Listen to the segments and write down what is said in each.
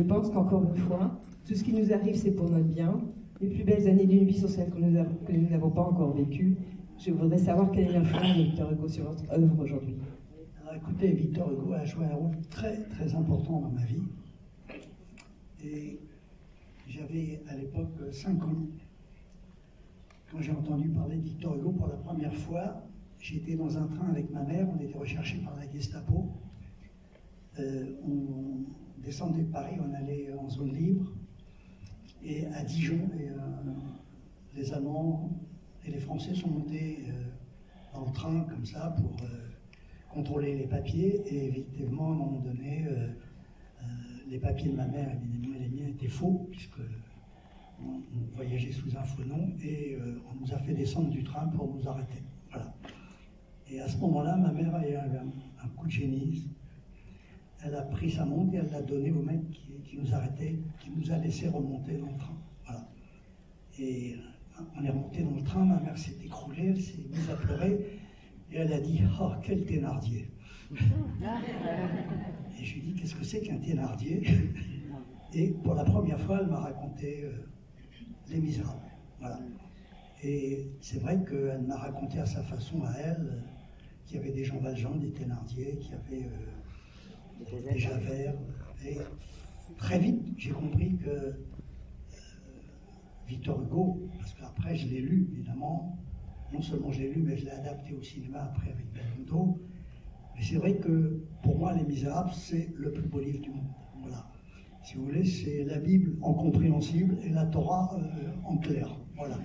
Je pense qu'encore une fois, tout ce qui nous arrive, c'est pour notre bien. Les plus belles années d'une vie sont celles que nous n'avons pas encore vécues. Je voudrais savoir quelle est l'influence de Victor Hugo sur votre œuvre aujourd'hui. Alors écoutez, Victor Hugo a joué un rôle très très important dans ma vie. Et j'avais à l'époque 5 ans. Quand j'ai entendu parler de Victor Hugo pour la première fois, j'étais dans un train avec ma mère, on était recherchés par la Gestapo. On descendait de Paris, on allait en zone libre. Et à Dijon, les Allemands et les Français sont montés dans le train comme ça pour contrôler les papiers. Et évidemment, à un moment donné, les papiers de ma mère évidemment, et les miens étaient faux, puisque on voyageait sous un faux nom, et on nous a fait descendre du train pour nous arrêter. Voilà. Et à ce moment-là, ma mère a eu un coup de génie. Elle a pris sa montre et elle l'a donnée au mec qui nous arrêtait, qui nous a laissé remonter dans le train. Voilà. Et on est remonté dans le train, ma mère s'est écroulée, elle s'est mise à pleurer, et elle a dit « Oh, quel Thénardier !» Et je lui ai dit « Qu'est-ce que c'est qu'un Thénardier ?» Et pour la première fois, elle m'a raconté Les Misérables. Voilà. Et c'est vrai qu'elle m'a raconté à sa façon, à elle, qu'il y avait des Jean Valjean, des Thénardier, qu'il y avait des Javert. Et très vite, j'ai compris que Victor Hugo, parce qu'après je l'ai lu, évidemment, non seulement je l'ai lu, mais je l'ai adapté au cinéma après avec Belmondo. Mais c'est vrai que pour moi, Les Misérables, c'est le plus beau livre du monde. Voilà. Si vous voulez, c'est la Bible en compréhensible et la Torah en clair. Voilà.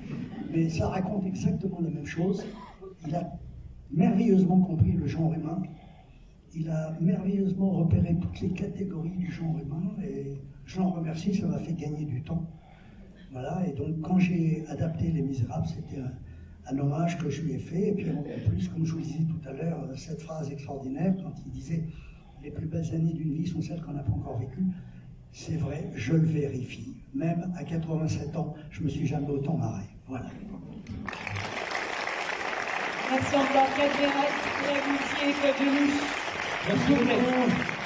Mais ça raconte exactement la même chose. Il a merveilleusement compris le genre humain. Il a merveilleusement repéré toutes les catégories du genre humain et je l'en remercie, ça m'a fait gagner du temps. Voilà, et donc quand j'ai adapté Les Misérables, c'était un hommage que je lui ai fait. Et puis en plus, comme je vous le disais tout à l'heure, cette phrase extraordinaire, quand il disait « Les plus belles années d'une vie sont celles qu'on n'a pas encore vécues », c'est vrai, je le vérifie. Même à 87 ans, je me suis jamais autant marré. Voilà. Merci encore, Claude Verret, Claude Lucier, Claude Lelouch. Merci beaucoup.